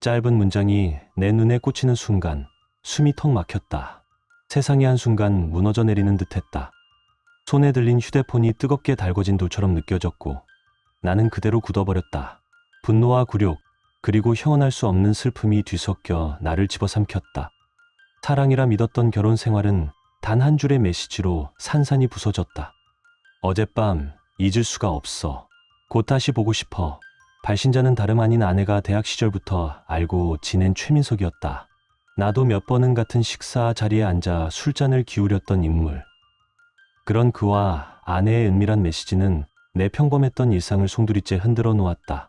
짧은 문장이 내 눈에 꽂히는 순간 숨이 턱 막혔다. 세상이 한순간 무너져 내리는 듯했다. 손에 들린 휴대폰이 뜨겁게 달궈진 돌처럼 느껴졌고 나는 그대로 굳어버렸다. 분노와 굴욕, 그리고 형언할 수 없는 슬픔이 뒤섞여 나를 집어삼켰다. 사랑이라 믿었던 결혼 생활은 단 한 줄의 메시지로 산산이 부서졌다. 어젯밤 잊을 수가 없어. 곧 다시 보고 싶어. 발신자는 다름 아닌 아내가 대학 시절부터 알고 지낸 최민석이었다. 나도 몇 번은 같은 식사 자리에 앉아 술잔을 기울였던 인물. 그런 그와 아내의 은밀한 메시지는 내 평범했던 일상을 송두리째 흔들어 놓았다.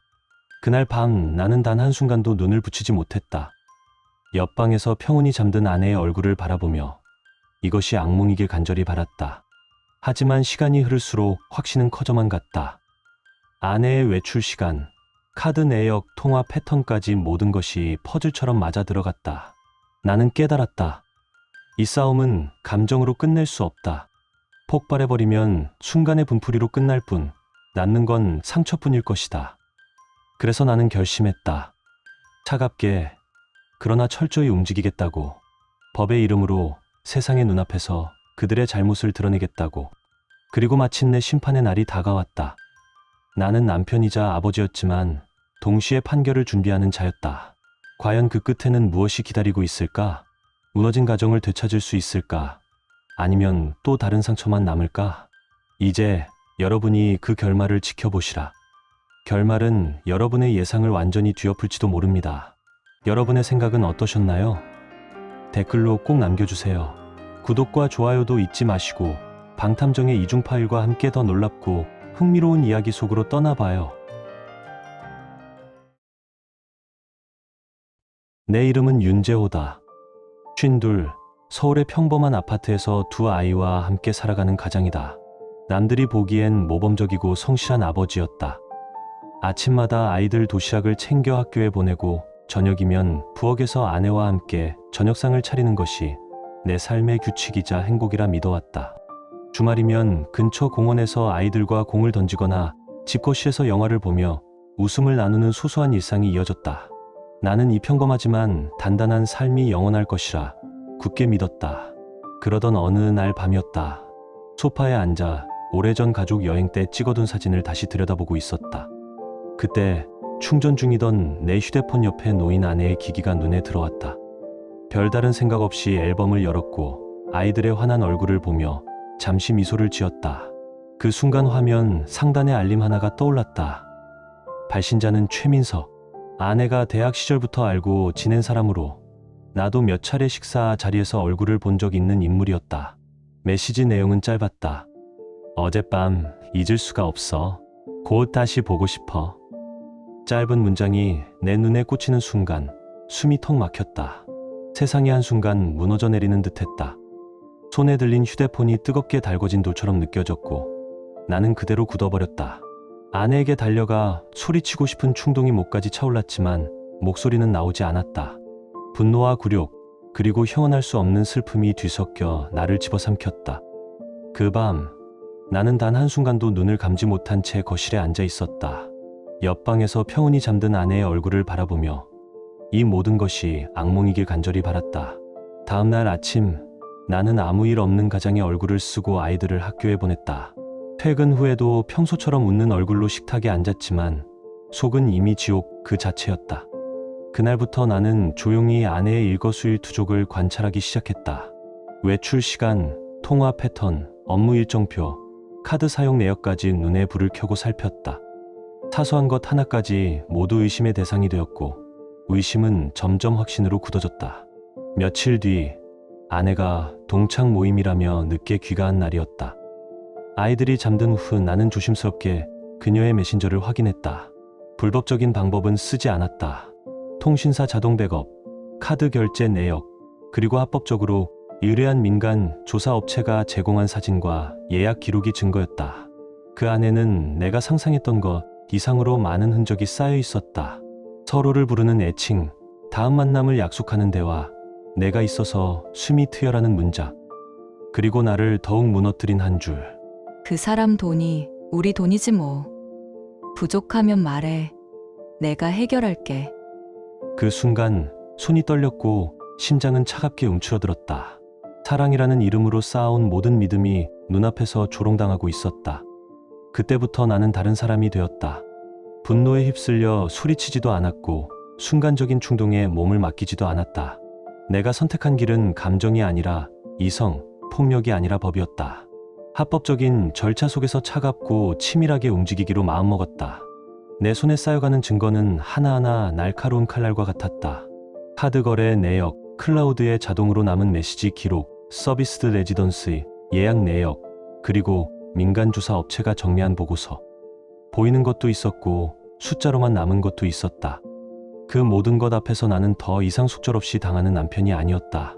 그날 밤 나는 단 한순간도 눈을 붙이지 못했다. 옆방에서 평온히 잠든 아내의 얼굴을 바라보며 이것이 악몽이길 간절히 바랐다. 하지만 시간이 흐를수록 확신은 커져만 갔다. 아내의 외출 시간, 카드 내역, 통화 패턴까지 모든 것이 퍼즐처럼 맞아 들어갔다. 나는 깨달았다. 이 싸움은 감정으로 끝낼 수 없다. 폭발해버리면 순간의 분풀이로 끝날 뿐 남는 건 상처뿐일 것이다. 그래서 나는 결심했다. 차갑게, 그러나 철저히 움직이겠다고. 법의 이름으로 세상의 눈앞에서 그들의 잘못을 드러내겠다고. 그리고 마침내 심판의 날이 다가왔다. 나는 남편이자 아버지였지만 동시에 판결을 준비하는 자였다. 과연 그 끝에는 무엇이 기다리고 있을까? 무너진 가정을 되찾을 수 있을까? 아니면 또 다른 상처만 남을까? 이제 여러분이 그 결말을 지켜보시라. 결말은 여러분의 예상을 완전히 뒤엎을지도 모릅니다. 여러분의 생각은 어떠셨나요? 댓글로 꼭 남겨주세요. 구독과 좋아요도 잊지 마시고 방탐정의 이중 파일과 함께 더 놀랍고 흥미로운 이야기 속으로 떠나봐요. 내 이름은 윤재호다. 52, 서울의 평범한 아파트에서 두 아이와 함께 살아가는 가장이다. 남들이 보기엔 모범적이고 성실한 아버지였다. 아침마다 아이들 도시락을 챙겨 학교에 보내고 저녁이면 부엌에서 아내와 함께 저녁상을 차리는 것이 내 삶의 규칙이자 행복이라 믿어왔다. 주말이면 근처 공원에서 아이들과 공을 던지거나 집거실에서 영화를 보며 웃음을 나누는 소소한 일상이 이어졌다. 나는 이 평범하지만 단단한 삶이 영원할 것이라 굳게 믿었다. 그러던 어느 날 밤이었다. 소파에 앉아 오래전 가족 여행 때 찍어둔 사진을 다시 들여다보고 있었다. 그때 충전 중이던 내 휴대폰 옆에 놓인 아내의 기기가 눈에 들어왔다. 별다른 생각 없이 앨범을 열었고 아이들의 환한 얼굴을 보며 잠시 미소를 지었다. 그 순간 화면 상단에 알림 하나가 떠올랐다. 발신자는 최민석. 아내가 대학 시절부터 알고 지낸 사람으로 나도 몇 차례 식사 자리에서 얼굴을 본 적 있는 인물이었다. 메시지 내용은 짧았다. 어젯밤 잊을 수가 없어. 곧 다시 보고 싶어. 짧은 문장이 내 눈에 꽂히는 순간 숨이 턱 막혔다. 세상이 한순간 무너져 내리는 듯했다. 손에 들린 휴대폰이 뜨겁게 달궈진 돌처럼 느껴졌고 나는 그대로 굳어버렸다. 아내에게 달려가 소리치고 싶은 충동이 목까지 차올랐지만 목소리는 나오지 않았다. 분노와 굴욕, 그리고 형언할 수 없는 슬픔이 뒤섞여 나를 집어삼켰다. 그 밤 나는 단 한순간도 눈을 감지 못한 채 거실에 앉아 있었다. 옆방에서 평온히 잠든 아내의 얼굴을 바라보며 이 모든 것이 악몽이길 간절히 바랐다. 다음 날 아침 나는 아무 일 없는 가장의 얼굴을 쓰고 아이들을 학교에 보냈다. 퇴근 후에도 평소처럼 웃는 얼굴로 식탁에 앉았지만 속은 이미 지옥 그 자체였다. 그날부터 나는 조용히 아내의 일거수일투족을 관찰하기 시작했다. 외출 시간, 통화 패턴, 업무 일정표, 카드 사용 내역까지 눈에 불을 켜고 살폈다. 사소한 것 하나까지 모두 의심의 대상이 되었고 의심은 점점 확신으로 굳어졌다. 며칠 뒤 아내가 동창 모임이라며 늦게 귀가한 날이었다. 아이들이 잠든 후 나는 조심스럽게 그녀의 메신저를 확인했다. 불법적인 방법은 쓰지 않았다. 통신사 자동 백업, 카드 결제 내역, 그리고 합법적으로 의뢰한 민간 조사업체가 제공한 사진과 예약 기록이 증거였다. 그 안에는 내가 상상했던 것 이상으로 많은 흔적이 쌓여 있었다. 서로를 부르는 애칭, 다음 만남을 약속하는 대화, 내가 있어서 숨이 트여라는 문장, 그리고 나를 더욱 무너뜨린 한 줄. 그 사람 돈이 우리 돈이지 뭐. 부족하면 말해. 내가 해결할게. 그 순간 손이 떨렸고 심장은 차갑게 움츠러들었다. 사랑이라는 이름으로 쌓아온 모든 믿음이 눈앞에서 조롱당하고 있었다. 그때부터 나는 다른 사람이 되었다. 분노에 휩쓸려 소리치지도 않았고 순간적인 충동에 몸을 맡기지도 않았다. 내가 선택한 길은 감정이 아니라 이성, 폭력이 아니라 법이었다. 합법적인 절차 속에서 차갑고 치밀하게 움직이기로 마음먹었다. 내 손에 쌓여가는 증거는 하나하나 날카로운 칼날과 같았다. 카드 거래 내역, 클라우드에 자동으로 남은 메시지 기록, 서비스 레지던스의 예약 내역, 그리고 민간 주사 업체가 정리한 보고서. 보이는 것도 있었고 숫자로만 남은 것도 있었다. 그 모든 것 앞에서 나는 더 이상 속절없이 당하는 남편이 아니었다.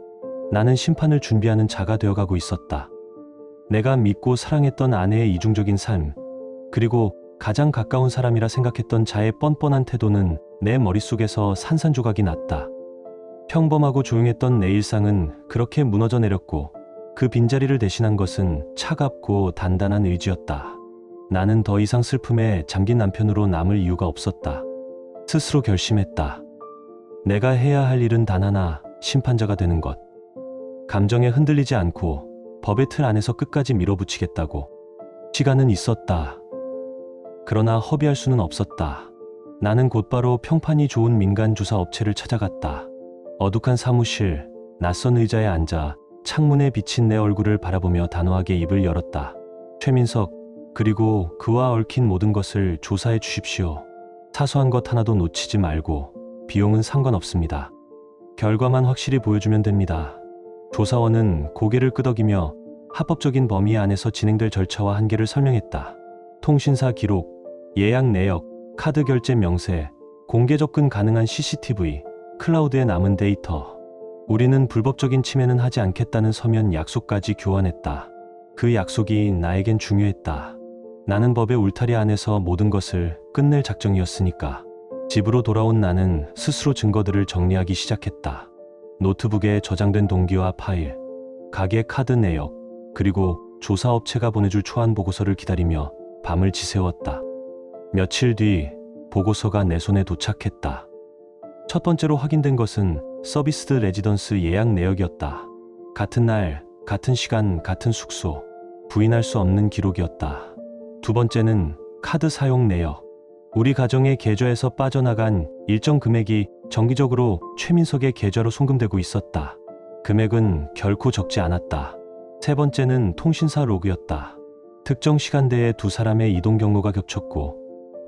나는 심판을 준비하는 자가 되어가고 있었다. 내가 믿고 사랑했던 아내의 이중적인 삶, 그리고 가장 가까운 사람이라 생각했던 자의 뻔뻔한 태도는 내 머릿속에서 산산조각이 났다. 평범하고 조용했던 내 일상은 그렇게 무너져 내렸고 그 빈자리를 대신한 것은 차갑고 단단한 의지였다. 나는 더 이상 슬픔에 잠긴 남편으로 남을 이유가 없었다. 스스로 결심했다. 내가 해야 할 일은 단 하나, 심판자가 되는 것. 감정에 흔들리지 않고 법의 틀 안에서 끝까지 밀어붙이겠다고. 시간은 있었다. 그러나 허비할 수는 없었다. 나는 곧바로 평판이 좋은 민간 주사 업체를 찾아갔다. 어둑한 사무실, 낯선 의자에 앉아 창문에 비친 내 얼굴을 바라보며 단호하게 입을 열었다. 최민석, 그리고 그와 얽힌 모든 것을 조사해 주십시오. 사소한 것 하나도 놓치지 말고 비용은 상관없습니다. 결과만 확실히 보여주면 됩니다. 조사원은 고개를 끄덕이며 합법적인 범위 안에서 진행될 절차와 한계를 설명했다. 통신사 기록, 예약 내역, 카드 결제 명세, 공개 접근 가능한 CCTV, 클라우드에 남은 데이터. 우리는 불법적인 침해는 하지 않겠다는 서면 약속까지 교환했다. 그 약속이 나에겐 중요했다. 나는 법의 울타리 안에서 모든 것을 끝낼 작정이었으니까. 집으로 돌아온 나는 스스로 증거들을 정리하기 시작했다. 노트북에 저장된 동기와 파일, 가게 카드 내역, 그리고 조사업체가 보내줄 초안 보고서를 기다리며 밤을 지새웠다. 며칠 뒤 보고서가 내 손에 도착했다. 첫 번째로 확인된 것은 서비스 레지던스 예약 내역이었다. 같은 날, 같은 시간, 같은 숙소. 부인할 수 없는 기록이었다. 두 번째는 카드 사용 내역. 우리 가정의 계좌에서 빠져나간 일정 금액이 정기적으로 최민석의 계좌로 송금되고 있었다. 금액은 결코 적지 않았다. 세 번째는 통신사 로그였다. 특정 시간대에 두 사람의 이동 경로가 겹쳤고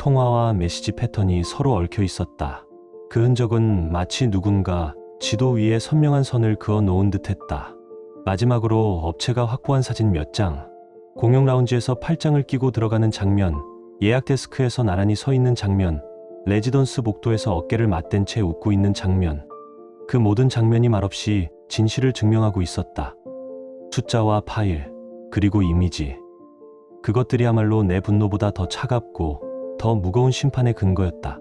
통화와 메시지 패턴이 서로 얽혀 있었다. 그 흔적은 마치 누군가 지도 위에 선명한 선을 그어 놓은 듯했다. 마지막으로 업체가 확보한 사진 몇 장, 공용 라운지에서 팔짱을 끼고 들어가는 장면, 예약 데스크에서 나란히 서 있는 장면, 레지던스 복도에서 어깨를 맞댄 채 웃고 있는 장면. 그 모든 장면이 말없이 진실을 증명하고 있었다. 숫자와 파일, 그리고 이미지. 그것들이야말로 내 분노보다 더 차갑고 더 무거운 심판의 근거였다.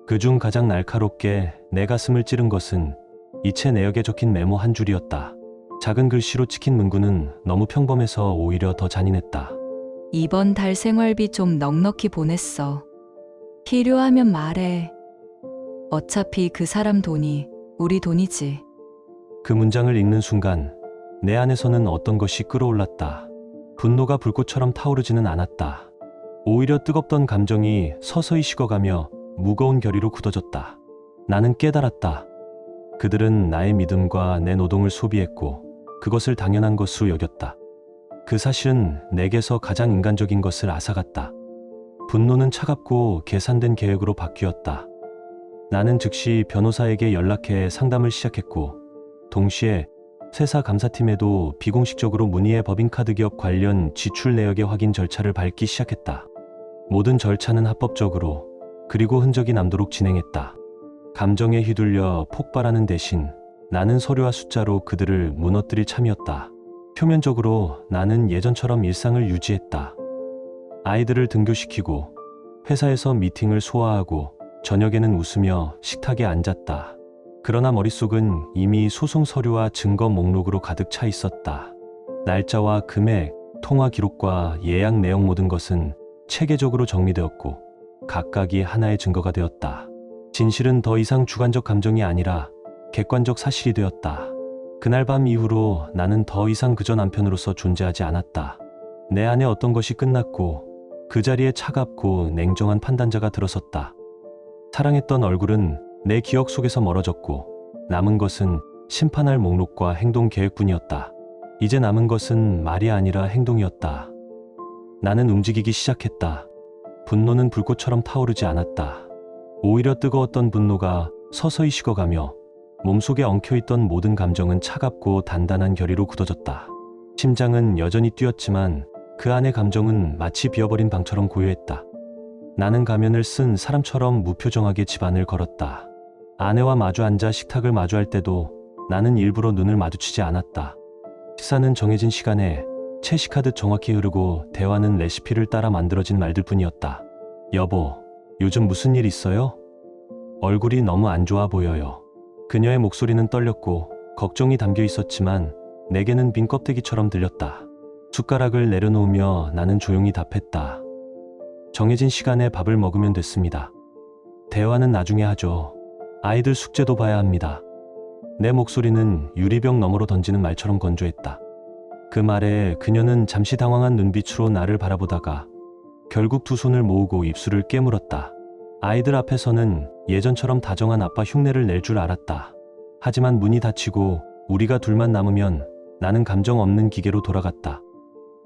그중 가장 날카롭게 내 가슴을 찌른 것은 이체 내역에 적힌 메모 한 줄이었다. 작은 글씨로 찍힌 문구는 너무 평범해서 오히려 더 잔인했다. 이번 달 생활비 좀 넉넉히 보냈어. 필요하면 말해. 어차피 그 사람 돈이 우리 돈이지. 그 문장을 읽는 순간 내 안에서는 어떤 것이 끓어올랐다. 분노가 불꽃처럼 타오르지는 않았다. 오히려 뜨겁던 감정이 서서히 식어가며 무거운 결의로 굳어졌다. 나는 깨달았다. 그들은 나의 믿음과 내 노동을 소비했고 그것을 당연한 것으로 여겼다. 그 사실은 내게서 가장 인간적인 것을 앗아갔다. 분노는 차갑고 계산된 계획으로 바뀌었다. 나는 즉시 변호사에게 연락해 상담을 시작했고 동시에 세사 감사팀에도 비공식적으로 문의해 법인카드 기업 관련 지출 내역의 확인 절차를 밟기 시작했다. 모든 절차는 합법적으로 그리고 흔적이 남도록 진행했다. 감정에 휘둘려 폭발하는 대신 나는 서류와 숫자로 그들을 무너뜨릴 참이었다. 표면적으로 나는 예전처럼 일상을 유지했다. 아이들을 등교시키고 회사에서 미팅을 소화하고 저녁에는 웃으며 식탁에 앉았다. 그러나 머릿속은 이미 소송 서류와 증거 목록으로 가득 차 있었다. 날짜와 금액, 통화 기록과 예약 내용 모든 것은 체계적으로 정리되었고 각각이 하나의 증거가 되었다. 진실은 더 이상 주관적 감정이 아니라 객관적 사실이 되었다. 그날 밤 이후로 나는 더 이상 그저 남편으로서 존재하지 않았다. 내 안에 어떤 것이 끝났고 그 자리에 차갑고 냉정한 판단자가 들어섰다. 사랑했던 얼굴은 내 기억 속에서 멀어졌고 남은 것은 심판할 목록과 행동 계획뿐이었다. 이제 남은 것은 말이 아니라 행동이었다. 나는 움직이기 시작했다. 분노는 불꽃처럼 타오르지 않았다. 오히려 뜨거웠던 분노가 서서히 식어가며 몸속에 엉켜있던 모든 감정은 차갑고 단단한 결의로 굳어졌다. 심장은 여전히 뛰었지만 그 안의 감정은 마치 비어버린 방처럼 고요했다. 나는 가면을 쓴 사람처럼 무표정하게 집안을 걸었다. 아내와 마주 앉아 식탁을 마주할 때도 나는 일부러 눈을 마주치지 않았다. 식사는 정해진 시간에 채식하듯 정확히 흐르고 대화는 레시피를 따라 만들어진 말들 뿐이었다. 여보, 요즘 무슨 일 있어요? 얼굴이 너무 안 좋아 보여요. 그녀의 목소리는 떨렸고 걱정이 담겨 있었지만 내게는 빈 껍데기처럼 들렸다. 숟가락을 내려놓으며 나는 조용히 답했다. 정해진 시간에 밥을 먹으면 됐습니다. 대화는 나중에 하죠. 아이들 숙제도 봐야 합니다. 내 목소리는 유리병 너머로 던지는 말처럼 건조했다. 그 말에 그녀는 잠시 당황한 눈빛으로 나를 바라보다가 결국 두 손을 모으고 입술을 깨물었다. 아이들 앞에서는 예전처럼 다정한 아빠 흉내를 낼 줄 알았다. 하지만 문이 닫히고 우리가 둘만 남으면 나는 감정 없는 기계로 돌아갔다.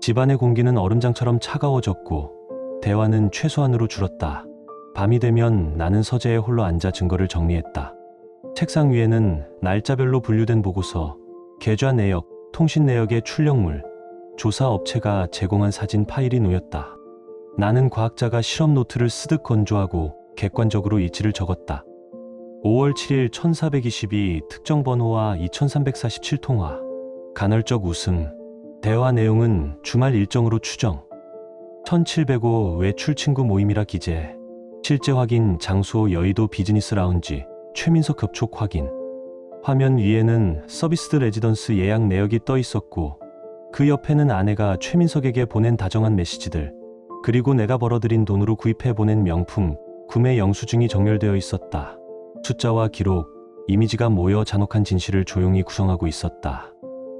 집안의 공기는 얼음장처럼 차가워졌고 대화는 최소한으로 줄었다. 밤이 되면 나는 서재에 홀로 앉아 증거를 정리했다. 책상 위에는 날짜별로 분류된 보고서, 계좌 내역, 통신 내역의 출력물, 조사 업체가 제공한 사진 파일이 놓였다. 나는 과학자가 실험 노트를 쓰듯 건조하고 객관적으로 이치를 적었다. 5월 7일 1422 특정 번호와 2347 통화, 간헐적 웃음, 대화 내용은 주말 일정으로 추정, 1705 외출 친구 모임이라 기재, 실제 확인 장소 여의도 비즈니스 라운지, 최민석 접촉 확인. 화면 위에는 서비스 레지던스 예약 내역이 떠 있었고 그 옆에는 아내가 최민석에게 보낸 다정한 메시지들, 그리고 내가 벌어들인 돈으로 구입해 보낸 명품, 구매 영수증이 정렬되어 있었다. 숫자와 기록, 이미지가 모여 잔혹한 진실을 조용히 구성하고 있었다.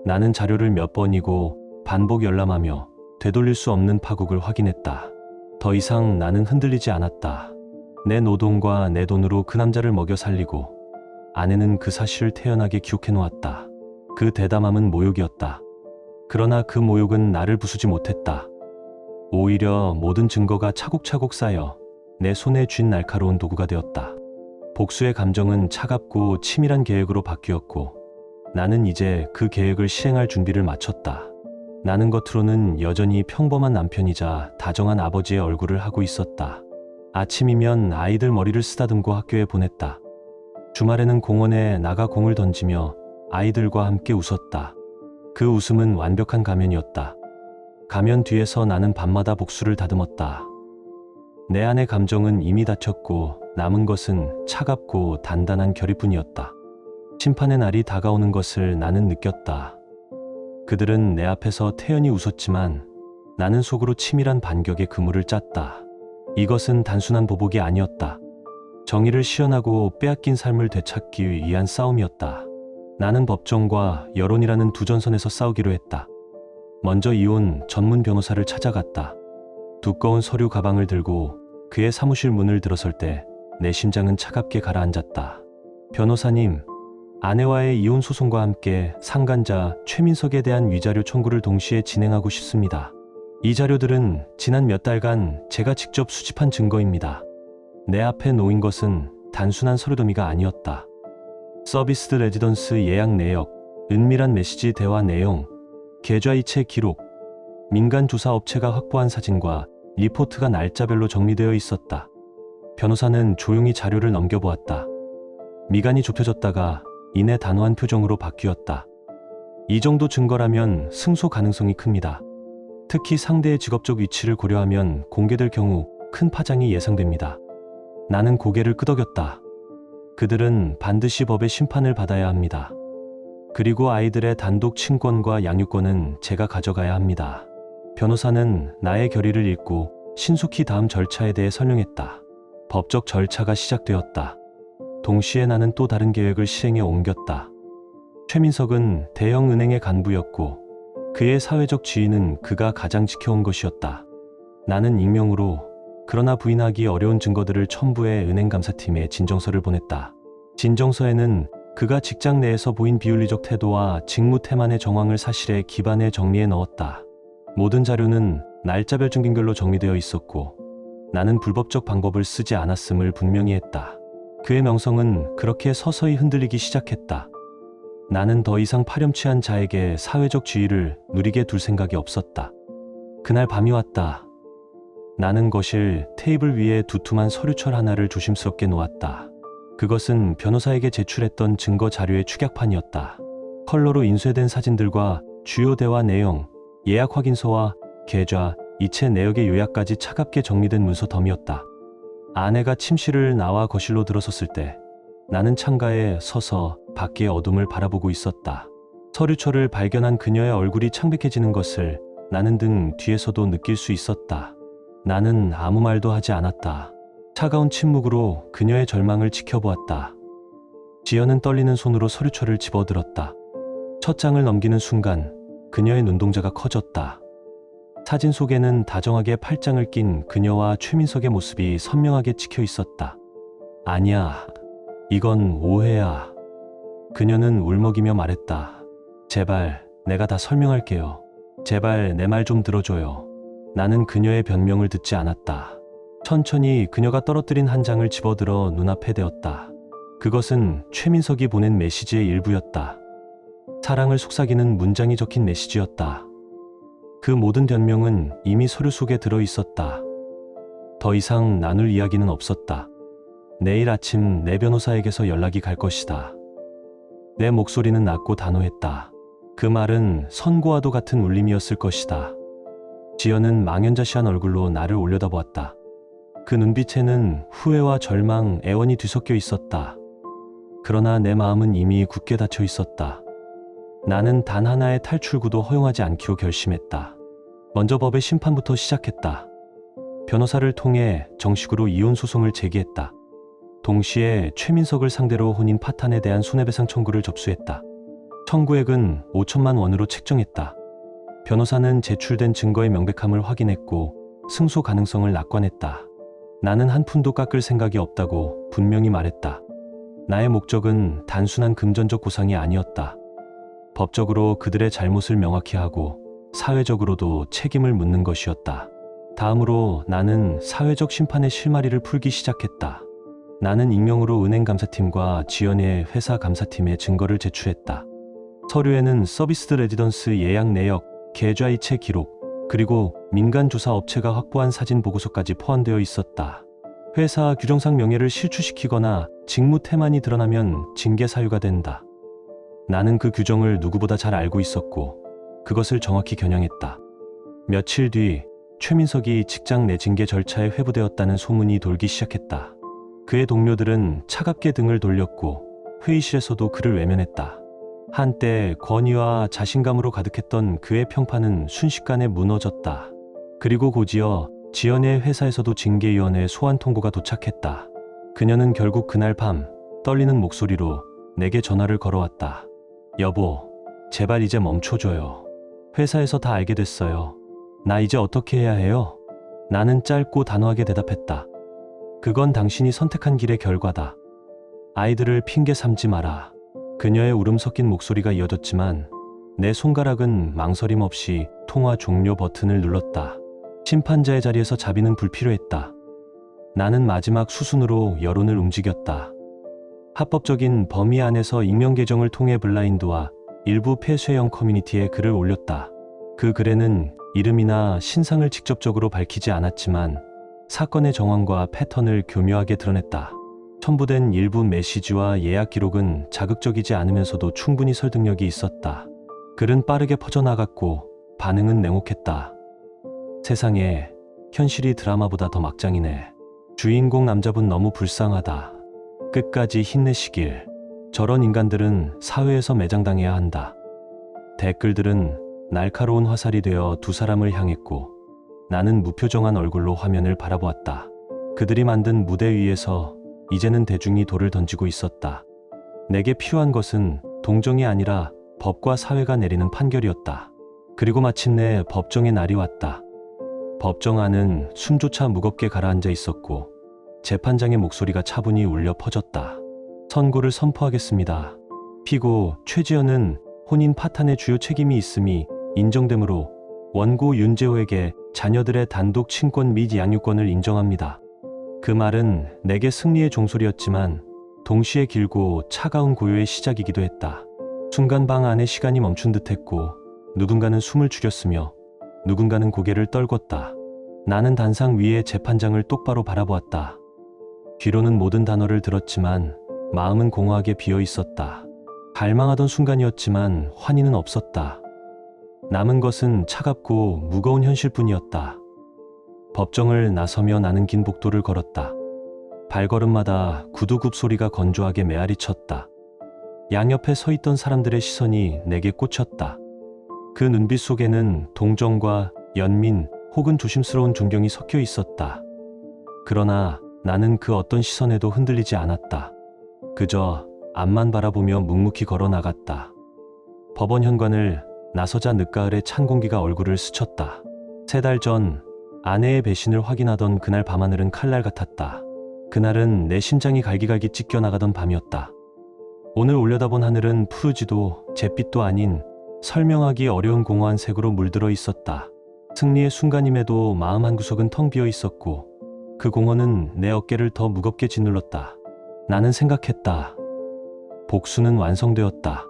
나는 자료를 몇 번이고 반복 열람하며 되돌릴 수 없는 파국을 확인했다. 더 이상 나는 흔들리지 않았다. 내 노동과 내 돈으로 그 남자를 먹여 살리고 아내는 그 사실을 태연하게 기억해 놓았다. 그 대담함은 모욕이었다. 그러나 그 모욕은 나를 부수지 못했다. 오히려 모든 증거가 차곡차곡 쌓여 내 손에 쥔 날카로운 도구가 되었다. 복수의 감정은 차갑고 치밀한 계획으로 바뀌었고 나는 이제 그 계획을 실행할 준비를 마쳤다. 나는 겉으로는 여전히 평범한 남편이자 다정한 아버지의 얼굴을 하고 있었다. 아침이면 아이들 머리를 쓰다듬고 학교에 보냈다. 주말에는 공원에 나가 공을 던지며 아이들과 함께 웃었다. 그 웃음은 완벽한 가면이었다. 가면 뒤에서 나는 밤마다 복수를 다듬었다. 내 안의 감정은 이미 다쳤고 남은 것은 차갑고 단단한 결의뿐이었다. 심판의 날이 다가오는 것을 나는 느꼈다. 그들은 내 앞에서 태연히 웃었지만 나는 속으로 치밀한 반격의 그물을 짰다. 이것은 단순한 보복이 아니었다. 정의를 실현하고 빼앗긴 삶을 되찾기 위한 싸움이었다. 나는 법정과 여론이라는 두 전선에서 싸우기로 했다. 먼저 이혼 전문 변호사를 찾아갔다. 두꺼운 서류 가방을 들고 그의 사무실 문을 들어설 때 내 심장은 차갑게 가라앉았다. 변호사님, 아내와의 이혼 소송과 함께 상간자 최민석에 대한 위자료 청구를 동시에 진행하고 싶습니다. 이 자료들은 지난 몇 달간 제가 직접 수집한 증거입니다. 내 앞에 놓인 것은 단순한 서류 더미가 아니었다. 서비스 레지던스 예약 내역, 은밀한 메시지 대화 내용, 계좌이체 기록, 민간 조사 업체가 확보한 사진과 리포트가 날짜별로 정리되어 있었다. 변호사는 조용히 자료를 넘겨보았다. 미간이 좁혀졌다가 이내 단호한 표정으로 바뀌었다. 이 정도 증거라면 승소 가능성이 큽니다. 특히 상대의 직업적 위치를 고려하면 공개될 경우 큰 파장이 예상됩니다. 나는 고개를 끄덕였다. 그들은 반드시 법의 심판을 받아야 합니다. 그리고 아이들의 단독 친권과 양육권은 제가 가져가야 합니다. 변호사는 나의 결의를 읽고 신속히 다음 절차에 대해 설명했다. 법적 절차가 시작되었다. 동시에 나는 또 다른 계획을 실행에 옮겼다. 최민석은 대형 은행의 간부였고 그의 사회적 지위는 그가 가장 지켜온 것이었다. 나는 익명으로 그러나 부인하기 어려운 증거들을 첨부해 은행감사팀에 진정서를 보냈다. 진정서에는 그가 직장 내에서 보인 비윤리적 태도와 직무 태만의 정황을 사실에 기반해 정리해 넣었다. 모든 자료는 날짜별 증빙별로 정리되어 있었고 나는 불법적 방법을 쓰지 않았음을 분명히 했다. 그의 명성은 그렇게 서서히 흔들리기 시작했다. 나는 더 이상 파렴치한 자에게 사회적 지위를 누리게 둘 생각이 없었다. 그날 밤이 왔다. 나는 거실 테이블 위에 두툼한 서류철 하나를 조심스럽게 놓았다. 그것은 변호사에게 제출했던 증거 자료의 축약판이었다. 컬러로 인쇄된 사진들과 주요 대화 내용, 예약 확인서와 계좌, 이체 내역의 요약까지 차갑게 정리된 문서 덤이었다. 아내가 침실을 나와 거실로 들어섰을 때 나는 창가에 서서 밖의 어둠을 바라보고 있었다. 서류철을 발견한 그녀의 얼굴이 창백해지는 것을 나는 등 뒤에서도 느낄 수 있었다. 나는 아무 말도 하지 않았다. 차가운 침묵으로 그녀의 절망을 지켜보았다. 지연은 떨리는 손으로 서류철을 집어들었다. 첫 장을 넘기는 순간 그녀의 눈동자가 커졌다. 사진 속에는 다정하게 팔짱을 낀 그녀와 최민석의 모습이 선명하게 찍혀 있었다. 아니야, 이건 오해야. 그녀는 울먹이며 말했다. 제발 내가 다 설명할게요. 제발 내 말 좀 들어줘요. 나는 그녀의 변명을 듣지 않았다. 천천히 그녀가 떨어뜨린 한 장을 집어들어 눈앞에 대었다. 그것은 최민석이 보낸 메시지의 일부였다. 사랑을 속삭이는 문장이 적힌 메시지였다. 그 모든 변명은 이미 서류 속에 들어 있었다. 더 이상 나눌 이야기는 없었다. 내일 아침 내 변호사에게서 연락이 갈 것이다. 내 목소리는 낮고 단호했다. 그 말은 선고와도 같은 울림이었을 것이다. 지연은 망연자실한 얼굴로 나를 올려다보았다. 그 눈빛에는 후회와 절망, 애원이 뒤섞여 있었다. 그러나 내 마음은 이미 굳게 닫혀 있었다. 나는 단 하나의 탈출구도 허용하지 않기로 결심했다. 먼저 법의 심판부터 시작했다. 변호사를 통해 정식으로 이혼 소송을 제기했다. 동시에 최민석을 상대로 혼인 파탄에 대한 손해배상 청구를 접수했다. 청구액은 5천만 원으로 책정했다. 변호사는 제출된 증거의 명백함을 확인했고 승소 가능성을 낙관했다. 나는 한 푼도 깎을 생각이 없다고 분명히 말했다. 나의 목적은 단순한 금전적 보상이 아니었다. 법적으로 그들의 잘못을 명확히 하고 사회적으로도 책임을 묻는 것이었다. 다음으로 나는 사회적 심판의 실마리를 풀기 시작했다. 나는 익명으로 은행감사팀과 지연의 회사 감사팀에 증거를 제출했다. 서류에는 서비스 레지던스 예약 내역, 계좌 이체 기록, 그리고 민간조사 업체가 확보한 사진 보고서까지 포함되어 있었다. 회사 규정상 명예를 실추시키거나 직무 태만이 드러나면 징계 사유가 된다. 나는 그 규정을 누구보다 잘 알고 있었고 그것을 정확히 겨냥했다. 며칠 뒤 최민석이 직장 내 징계 절차에 회부되었다는 소문이 돌기 시작했다. 그의 동료들은 차갑게 등을 돌렸고 회의실에서도 그를 외면했다. 한때 권위와 자신감으로 가득했던 그의 평판은 순식간에 무너졌다. 그리고 곧이어 지연의 회사에서도 징계위원회 소환 통보가 도착했다. 그녀는 결국 그날 밤 떨리는 목소리로 내게 전화를 걸어왔다. 여보, 제발 이제 멈춰줘요. 회사에서 다 알게 됐어요. 나 이제 어떻게 해야 해요? 나는 짧고 단호하게 대답했다. 그건 당신이 선택한 길의 결과다. 아이들을 핑계 삼지 마라. 그녀의 울음 섞인 목소리가 이어졌지만 내 손가락은 망설임 없이 통화 종료 버튼을 눌렀다. 심판자의 자리에서 자비는 불필요했다. 나는 마지막 수순으로 여론을 움직였다. 합법적인 범위 안에서 익명 계정을 통해 블라인드와 일부 폐쇄형 커뮤니티에 글을 올렸다. 그 글에는 이름이나 신상을 직접적으로 밝히지 않았지만 사건의 정황과 패턴을 교묘하게 드러냈다. 첨부된 일부 메시지와 예약 기록은 자극적이지 않으면서도 충분히 설득력이 있었다. 글은 빠르게 퍼져나갔고 반응은 냉혹했다. 세상에, 현실이 드라마보다 더 막장이네. 주인공 남자분 너무 불쌍하다. 끝까지 힘내시길. 저런 인간들은 사회에서 매장당해야 한다. 댓글들은 날카로운 화살이 되어 두 사람을 향했고 나는 무표정한 얼굴로 화면을 바라보았다. 그들이 만든 무대 위에서 이제는 대중이 돌을 던지고 있었다. 내게 필요한 것은 동정이 아니라 법과 사회가 내리는 판결이었다. 그리고 마침내 법정의 날이 왔다. 법정 안은 숨조차 무겁게 가라앉아 있었고 재판장의 목소리가 차분히 울려 퍼졌다. 선고를 선포하겠습니다. 피고 최지연은 혼인 파탄의 주요 책임이 있음이 인정되므로 원고 윤재호에게 자녀들의 단독 친권 및 양육권을 인정합니다. 그 말은 내게 승리의 종소리였지만 동시에 길고 차가운 고요의 시작이기도 했다. 순간 방 안의 시간이 멈춘 듯했고 누군가는 숨을 죽였으며 누군가는 고개를 떨궜다. 나는 단상 위에 재판장을 똑바로 바라보았다. 귀로는 모든 단어를 들었지만 마음은 공허하게 비어 있었다. 갈망하던 순간이었지만 환희는 없었다. 남은 것은 차갑고 무거운 현실뿐이었다. 법정을 나서며 나는 긴 복도를 걸었다. 발걸음마다 구두굽 소리가 건조하게 메아리 쳤다. 양옆에 서 있던 사람들의 시선이 내게 꽂혔다. 그 눈빛 속에는 동정과 연민 혹은 조심스러운 존경이 섞여 있었다. 그러나 나는 그 어떤 시선에도 흔들리지 않았다. 그저 앞만 바라보며 묵묵히 걸어 나갔다. 법원 현관을 나서자 늦가을의 찬 공기가 얼굴을 스쳤다. 3달 전 아내의 배신을 확인하던 그날 밤하늘은 칼날 같았다. 그날은 내 심장이 갈기갈기 찢겨나가던 밤이었다. 오늘 올려다본 하늘은 푸르지도 잿빛도 아닌 설명하기 어려운 공허한 색으로 물들어 있었다. 승리의 순간임에도 마음 한구석은 텅 비어 있었고 그 공허는 내 어깨를 더 무겁게 짓눌렀다. 나는 생각했다. 복수는 완성되었다.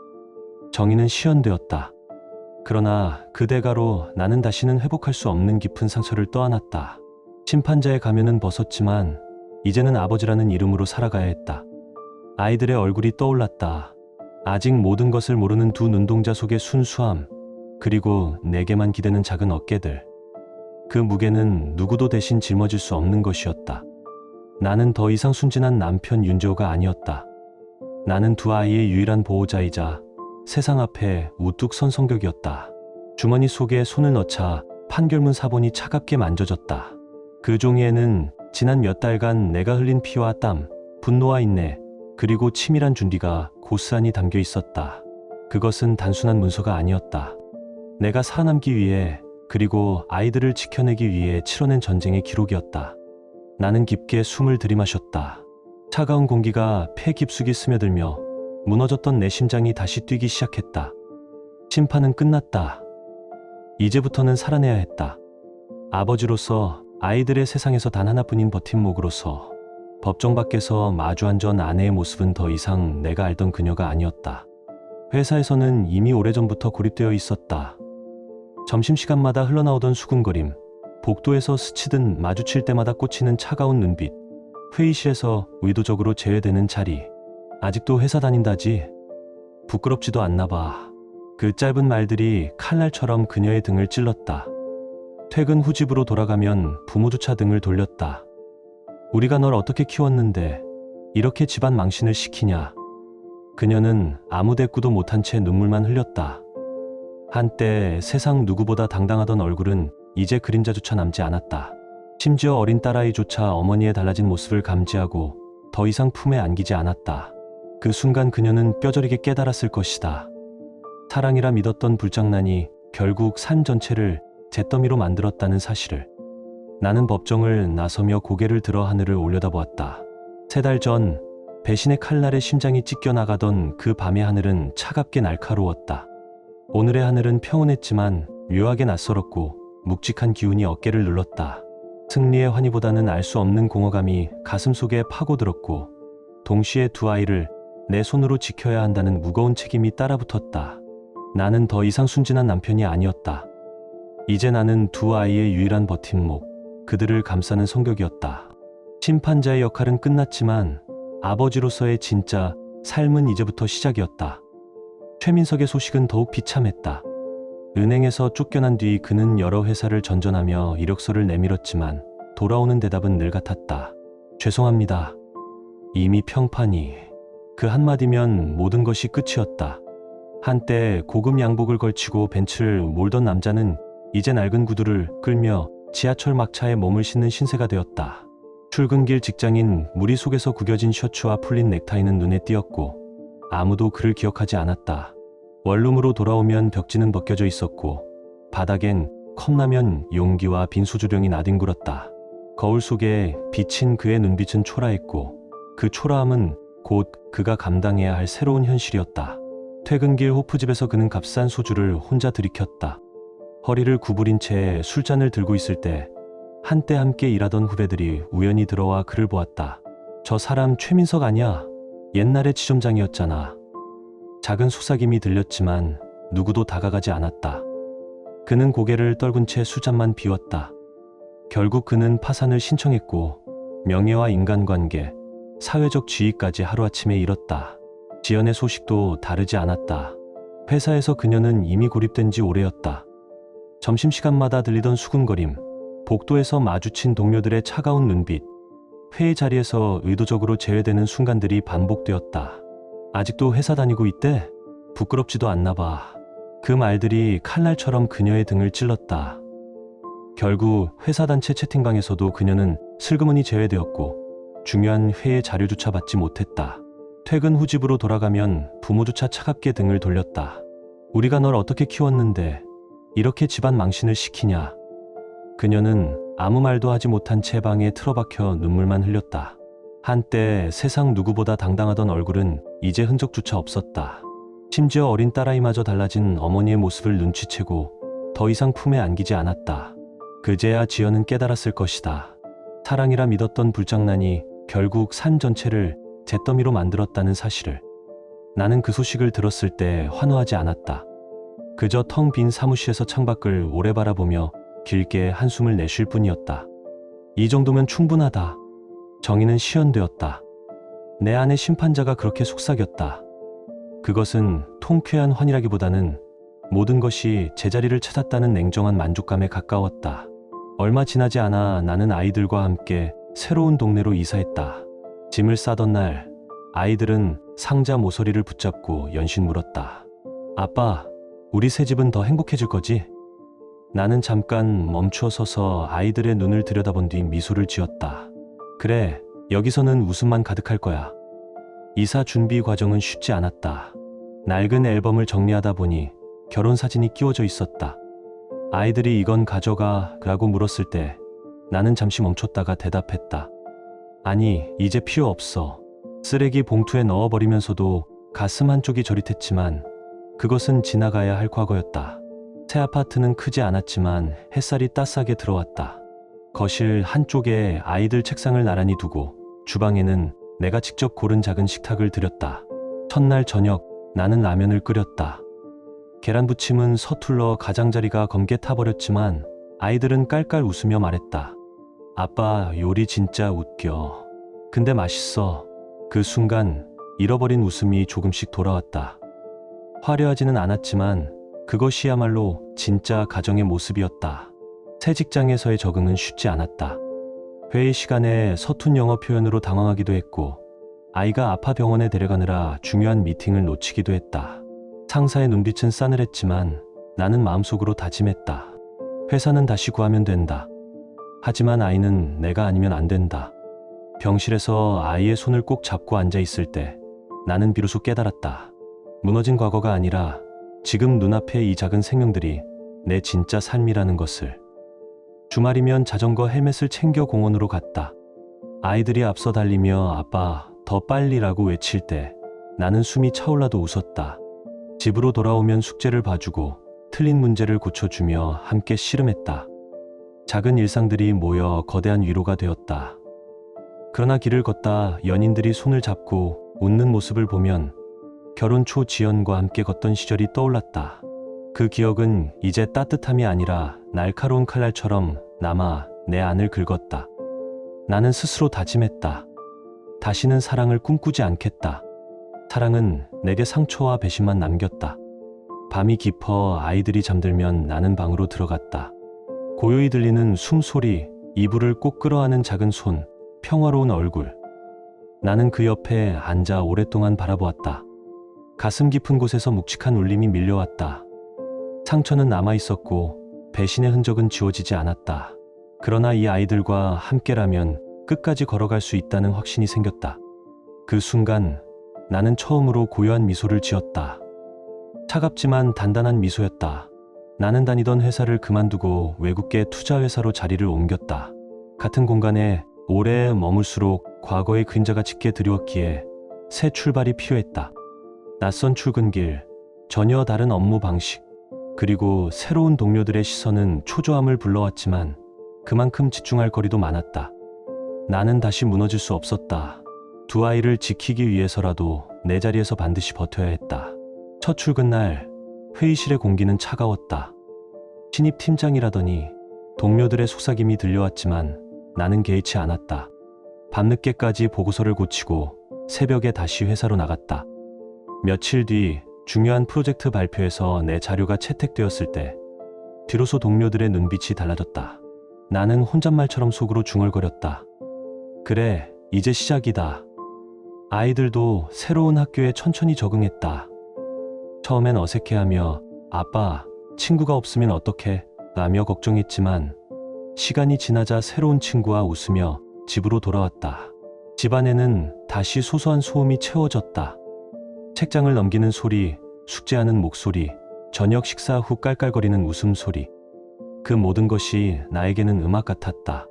정의는 실현되었다. 그러나 그 대가로 나는 다시는 회복할 수 없는 깊은 상처를 떠안았다. 심판자의 가면은 벗었지만 이제는 아버지라는 이름으로 살아가야 했다. 아이들의 얼굴이 떠올랐다. 아직 모든 것을 모르는 두 눈동자 속의 순수함, 그리고 내게만 기대는 작은 어깨들. 그 무게는 누구도 대신 짊어질 수 없는 것이었다. 나는 더 이상 순진한 남편 윤재호가 아니었다. 나는 두 아이의 유일한 보호자이자 세상 앞에 우뚝 선 성격이었다. 주머니 속에 손을 넣자 판결문 사본이 차갑게 만져졌다. 그 종이에는 지난 몇 달간 내가 흘린 피와 땀, 분노와 인내, 그리고 치밀한 준비가 고스란히 담겨 있었다. 그것은 단순한 문서가 아니었다. 내가 살아남기 위해, 그리고 아이들을 지켜내기 위해 치러낸 전쟁의 기록이었다. 나는 깊게 숨을 들이마셨다. 차가운 공기가 폐 깊숙이 스며들며 무너졌던 내 심장이 다시 뛰기 시작했다. 심판은 끝났다. 이제부터는 살아내야 했다. 아버지로서, 아이들의 세상에서 단 하나뿐인 버팀목으로서. 법정 밖에서 마주 앉은 아내의 모습은 더 이상 내가 알던 그녀가 아니었다. 회사에서는 이미 오래전부터 고립되어 있었다. 점심시간마다 흘러나오던 수군거림, 복도에서 스치듯 마주칠 때마다 꽂히는 차가운 눈빛, 회의실에서 의도적으로 제외되는 자리. 아직도 회사 다닌다지? 부끄럽지도 않나 봐. 그 짧은 말들이 칼날처럼 그녀의 등을 찔렀다. 퇴근 후 집으로 돌아가면 부모조차 등을 돌렸다. 우리가 널 어떻게 키웠는데 이렇게 집안 망신을 시키냐. 그녀는 아무 대꾸도 못한 채 눈물만 흘렸다. 한때 세상 누구보다 당당하던 얼굴은 이제 그림자조차 남지 않았다. 심지어 어린 딸아이조차 어머니의 달라진 모습을 감지하고 더 이상 품에 안기지 않았다. 그 순간 그녀는 뼈저리게 깨달았을 것이다. 사랑이라 믿었던 불장난이 결국 삶 전체를 잿더미로 만들었다는 사실을. 나는 법정을 나서며 고개를 들어 하늘을 올려다보았다. 3달 전 배신의 칼날에 심장이 찢겨나가던 그 밤의 하늘은 차갑게 날카로웠다. 오늘의 하늘은 평온했지만 묘하게 낯설었고 묵직한 기운이 어깨를 눌렀다. 승리의 환희보다는 알 수 없는 공허감이 가슴속에 파고들었고 동시에 두 아이를 내 손으로 지켜야 한다는 무거운 책임이 따라붙었다. 나는 더 이상 순진한 남편이 아니었다. 이제 나는 두 아이의 유일한 버팀목, 그들을 감싸는 성격이었다. 심판자의 역할은 끝났지만 아버지로서의 진짜 삶은 이제부터 시작이었다. 최민석의 소식은 더욱 비참했다. 은행에서 쫓겨난 뒤 그는 여러 회사를 전전하며 이력서를 내밀었지만 돌아오는 대답은 늘 같았다. 죄송합니다. 이미 평판이. 그 한마디면 모든 것이 끝이었다. 한때 고급 양복을 걸치고 벤츠를 몰던 남자는 이제 낡은 구두를 끌며 지하철 막차에 몸을 싣는 신세가 되었다. 출근길 직장인 무리 속에서 구겨진 셔츠와 풀린 넥타이는 눈에 띄었고 아무도 그를 기억하지 않았다. 원룸으로 돌아오면 벽지는 벗겨져 있었고 바닥엔 컵라면 용기와 빈 수주령이 나뒹굴었다. 거울 속에 비친 그의 눈빛은 초라했고 그 초라함은 곧 그가 감당해야 할 새로운 현실이었다. 퇴근길 호프집에서 그는 값싼 소주를 혼자 들이켰다. 허리를 구부린 채 술잔을 들고 있을 때 한때 함께 일하던 후배들이 우연히 들어와 그를 보았다. 저 사람 최민석 아니야? 옛날에 지점장이었잖아. 작은 속삭임이 들렸지만 누구도 다가가지 않았다. 그는 고개를 떨군 채 술잔만 비웠다. 결국 그는 파산을 신청했고 명예와 인간관계, 사회적 지위까지 하루아침에 잃었다. 지연의 소식도 다르지 않았다. 회사에서 그녀는 이미 고립된 지 오래였다. 점심시간마다 들리던 수군거림, 복도에서 마주친 동료들의 차가운 눈빛, 회의 자리에서 의도적으로 제외되는 순간들이 반복되었다. 아직도 회사 다니고 있대? 부끄럽지도 않나 봐. 그 말들이 칼날처럼 그녀의 등을 찔렀다. 결국 회사 단체 채팅방에서도 그녀는 슬그머니 제외되었고 중요한 회의 자료조차 받지 못했다. 퇴근 후 집으로 돌아가면 부모조차 차갑게 등을 돌렸다. 우리가 널 어떻게 키웠는데 이렇게 집안 망신을 시키냐. 그녀는 아무 말도 하지 못한 채 방에 틀어박혀 눈물만 흘렸다. 한때 세상 누구보다 당당하던 얼굴은 이제 흔적조차 없었다. 심지어 어린 딸아이마저 달라진 어머니의 모습을 눈치채고 더 이상 품에 안기지 않았다. 그제야 지연은 깨달았을 것이다. 사랑이라 믿었던 불장난이 결국 산 전체를 잿더미로 만들었다는 사실을. 나는 그 소식을 들었을 때 환호하지 않았다. 그저 텅 빈 사무실에서 창밖을 오래 바라보며 길게 한숨을 내쉴 뿐이었다. 이 정도면 충분하다. 정의는 시현되었다. 내 안의 심판자가 그렇게 속삭였다. 그것은 통쾌한 환희라기보다는 모든 것이 제자리를 찾았다는 냉정한 만족감에 가까웠다. 얼마 지나지 않아 나는 아이들과 함께 새로운 동네로 이사했다. 짐을 싸던 날 아이들은 상자 모서리를 붙잡고 연신 물었다. 아빠, 우리 새 집은 더 행복해질 거지? 나는 잠깐 멈추어 서서 아이들의 눈을 들여다본 뒤 미소를 지었다. 그래, 여기서는 웃음만 가득할 거야. 이사 준비 과정은 쉽지 않았다. 낡은 앨범을 정리하다 보니 결혼 사진이 끼워져 있었다. 아이들이 이건 가져가 라고 물었을 때 나는 잠시 멈췄다가 대답했다. 아니, 이제 필요 없어. 쓰레기 봉투에 넣어버리면서도 가슴 한쪽이 저릿했지만 그것은 지나가야 할 과거였다. 새 아파트는 크지 않았지만 햇살이 따스하게 들어왔다. 거실 한쪽에 아이들 책상을 나란히 두고 주방에는 내가 직접 고른 작은 식탁을 들였다. 첫날 저녁 나는 라면을 끓였다. 계란 부침은 서툴러 가장자리가 검게 타버렸지만 아이들은 깔깔 웃으며 말했다. 아빠 요리 진짜 웃겨. 근데 맛있어. 그 순간 잃어버린 웃음이 조금씩 돌아왔다. 화려하지는 않았지만 그것이야말로 진짜 가정의 모습이었다. 새 직장에서의 적응은 쉽지 않았다. 회의 시간에 서툰 영어 표현으로 당황하기도 했고 아이가 아파 병원에 데려가느라 중요한 미팅을 놓치기도 했다. 상사의 눈빛은 싸늘했지만 나는 마음속으로 다짐했다. 회사는 다시 구하면 된다. 하지만 아이는 내가 아니면 안 된다. 병실에서 아이의 손을 꼭 잡고 앉아 있을 때 나는 비로소 깨달았다. 무너진 과거가 아니라 지금 눈앞에 이 작은 생명들이 내 진짜 삶이라는 것을. 주말이면 자전거 헬멧을 챙겨 공원으로 갔다. 아이들이 앞서 달리며 아빠 더 빨리라고 외칠 때 나는 숨이 차올라도 웃었다. 집으로 돌아오면 숙제를 봐주고 틀린 문제를 고쳐주며 함께 씨름했다. 작은 일상들이 모여 거대한 위로가 되었다. 그러나 길을 걷다 연인들이 손을 잡고 웃는 모습을 보면 결혼 초 지연과 함께 걷던 시절이 떠올랐다. 그 기억은 이제 따뜻함이 아니라 날카로운 칼날처럼 남아 내 안을 긁었다. 나는 스스로 다짐했다. 다시는 사랑을 꿈꾸지 않겠다. 사랑은 내게 상처와 배신만 남겼다. 밤이 깊어 아이들이 잠들면 나는 방으로 들어갔다. 고요히 들리는 숨소리, 이불을 꼭 끌어안은 작은 손, 평화로운 얼굴. 나는 그 옆에 앉아 오랫동안 바라보았다. 가슴 깊은 곳에서 묵직한 울림이 밀려왔다. 상처는 남아있었고 배신의 흔적은 지워지지 않았다. 그러나 이 아이들과 함께라면 끝까지 걸어갈 수 있다는 확신이 생겼다. 그 순간 나는 처음으로 고요한 미소를 지었다. 차갑지만 단단한 미소였다. 나는 다니던 회사를 그만두고 외국계 투자회사로 자리를 옮겼다. 같은 공간에 오래 머물수록 과거의 그림자가 짙게 드리웠기에 새 출발이 필요했다. 낯선 출근길, 전혀 다른 업무 방식, 그리고 새로운 동료들의 시선은 초조함을 불러왔지만 그만큼 집중할 거리도 많았다. 나는 다시 무너질 수 없었다. 두 아이를 지키기 위해서라도 내 자리에서 반드시 버텨야 했다. 첫 출근 날 회의실의 공기는 차가웠다. 신입 팀장이라더니 동료들의 속삭임이 들려왔지만 나는 개의치 않았다. 밤늦게까지 보고서를 고치고 새벽에 다시 회사로 나갔다. 며칠 뒤 중요한 프로젝트 발표에서 내 자료가 채택되었을 때 비로소 동료들의 눈빛이 달라졌다. 나는 혼잣말처럼 속으로 중얼거렸다. 그래, 이제 시작이다. 아이들도 새로운 학교에 천천히 적응했다. 처음엔 어색해하며 아빠, 친구가 없으면 어떡해? 라며 걱정했지만 시간이 지나자 새로운 친구와 웃으며 집으로 돌아왔다. 집안에는 다시 소소한 소음이 채워졌다. 책장을 넘기는 소리, 숙제하는 목소리, 저녁 식사 후 깔깔거리는 웃음소리. 그 모든 것이 나에게는 음악 같았다.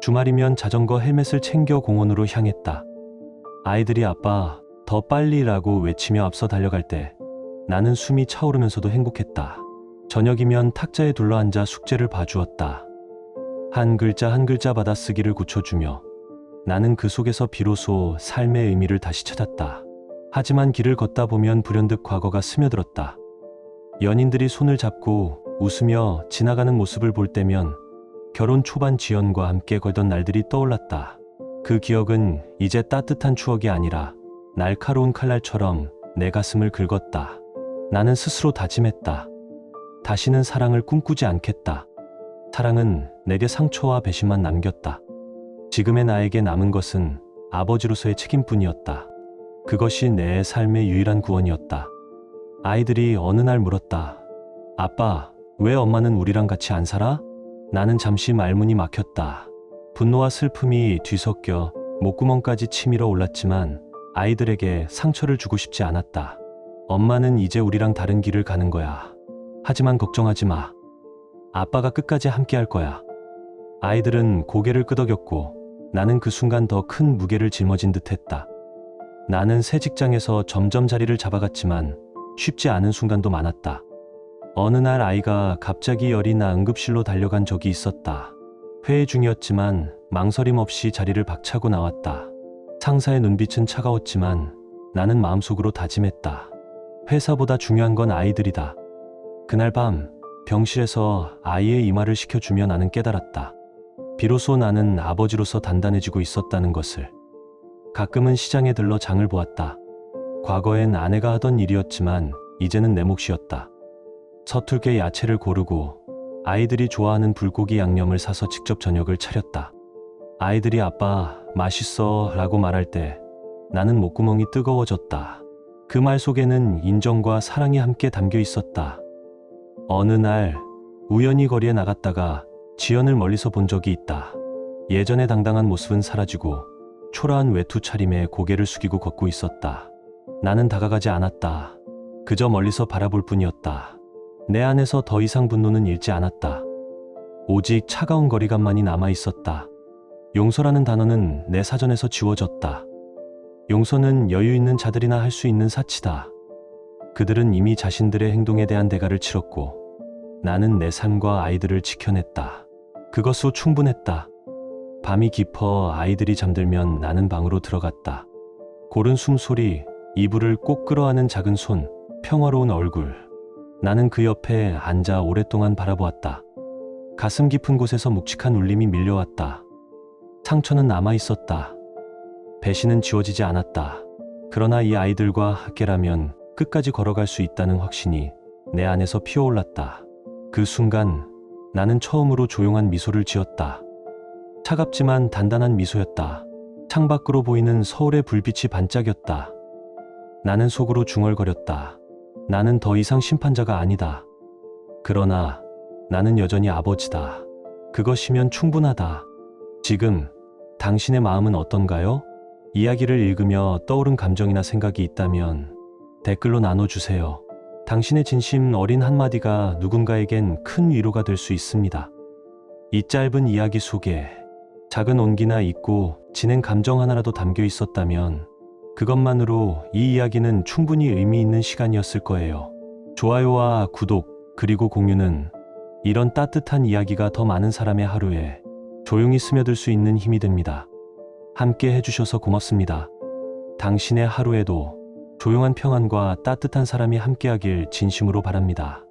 주말이면 자전거 헬멧을 챙겨 공원으로 향했다. 아이들이 아빠, 더 빨리라고 외치며 앞서 달려갈 때 나는 숨이 차오르면서도 행복했다. 저녁이면 탁자에 둘러앉아 숙제를 봐주었다. 한 글자 한 글자 받아쓰기를 고쳐주며 나는 그 속에서 비로소 삶의 의미를 다시 찾았다. 하지만 길을 걷다 보면 불현듯 과거가 스며들었다. 연인들이 손을 잡고 웃으며 지나가는 모습을 볼 때면 결혼 초반 지연과 함께 걸던 날들이 떠올랐다. 그 기억은 이제 따뜻한 추억이 아니라 날카로운 칼날처럼 내 가슴을 긁었다. 나는 스스로 다짐했다. 다시는 사랑을 꿈꾸지 않겠다. 사랑은 내게 상처와 배신만 남겼다. 지금의 나에게 남은 것은 아버지로서의 책임뿐이었다. 그것이 내 삶의 유일한 구원이었다. 아이들이 어느 날 물었다. 아빠, 왜 엄마는 우리랑 같이 안 살아? 나는 잠시 말문이 막혔다. 분노와 슬픔이 뒤섞여 목구멍까지 치밀어 올랐지만 아이들에게 상처를 주고 싶지 않았다. 엄마는 이제 우리랑 다른 길을 가는 거야. 하지만 걱정하지 마. 아빠가 끝까지 함께 할 거야. 아이들은 고개를 끄덕였고 나는 그 순간 더 큰 무게를 짊어진 듯했다. 나는 새 직장에서 점점 자리를 잡아갔지만 쉽지 않은 순간도 많았다. 어느 날 아이가 갑자기 열이 나 응급실로 달려간 적이 있었다. 회의 중이었지만 망설임 없이 자리를 박차고 나왔다. 상사의 눈빛은 차가웠지만 나는 마음속으로 다짐했다. 회사보다 중요한 건 아이들이다. 그날 밤 병실에서 아이의 이마를 식혀주며 나는 깨달았다. 비로소 나는 아버지로서 단단해지고 있었다는 것을. 가끔은 시장에 들러 장을 보았다. 과거엔 아내가 하던 일이었지만 이제는 내 몫이었다. 서툴게 야채를 고르고 아이들이 좋아하는 불고기 양념을 사서 직접 저녁을 차렸다. 아이들이 아빠, 맛있어 라고 말할 때 나는 목구멍이 뜨거워졌다. 그 말 속에는 인정과 사랑이 함께 담겨 있었다. 어느 날 우연히 거리에 나갔다가 지연을 멀리서 본 적이 있다. 예전의 당당한 모습은 사라지고 초라한 외투 차림에 고개를 숙이고 걷고 있었다. 나는 다가가지 않았다. 그저 멀리서 바라볼 뿐이었다. 내 안에서 더 이상 분노는 잃지 않았다. 오직 차가운 거리감만이 남아 있었다. 용서라는 단어는 내 사전에서 지워졌다. 용서는 여유 있는 자들이나 할 수 있는 사치다. 그들은 이미 자신들의 행동에 대한 대가를 치렀고 나는 내 삶과 아이들을 지켜냈다. 그것으로 충분했다. 밤이 깊어 아이들이 잠들면 나는 방으로 들어갔다. 고른 숨소리, 이불을 꼭 끌어안은 작은 손, 평화로운 얼굴. 나는 그 옆에 앉아 오랫동안 바라보았다. 가슴 깊은 곳에서 묵직한 울림이 밀려왔다. 상처는 남아있었다. 배신은 지워지지 않았다. 그러나 이 아이들과 함께라면 끝까지 걸어갈 수 있다는 확신이 내 안에서 피어올랐다. 그 순간 나는 처음으로 조용한 미소를 지었다. 차갑지만 단단한 미소였다. 창밖으로 보이는 서울의 불빛이 반짝였다. 나는 속으로 중얼거렸다. 나는 더 이상 심판자가 아니다. 그러나 나는 여전히 아버지다. 그것이면 충분하다. 지금 당신의 마음은 어떤가요? 이야기를 읽으며 떠오른 감정이나 생각이 있다면 댓글로 나눠주세요. 당신의 진심 어린 한마디가 누군가에겐 큰 위로가 될 수 있습니다. 이 짧은 이야기 속에 작은 온기나 있고 진행 감정 하나라도 담겨 있었다면 그것만으로 이 이야기는 충분히 의미 있는 시간이었을 거예요. 좋아요와 구독 그리고 공유는 이런 따뜻한 이야기가 더 많은 사람의 하루에 조용히 스며들 수 있는 힘이 됩니다. 함께 해주셔서 고맙습니다. 당신의 하루에도 조용한 평안과 따뜻한 사람이 함께하길 진심으로 바랍니다.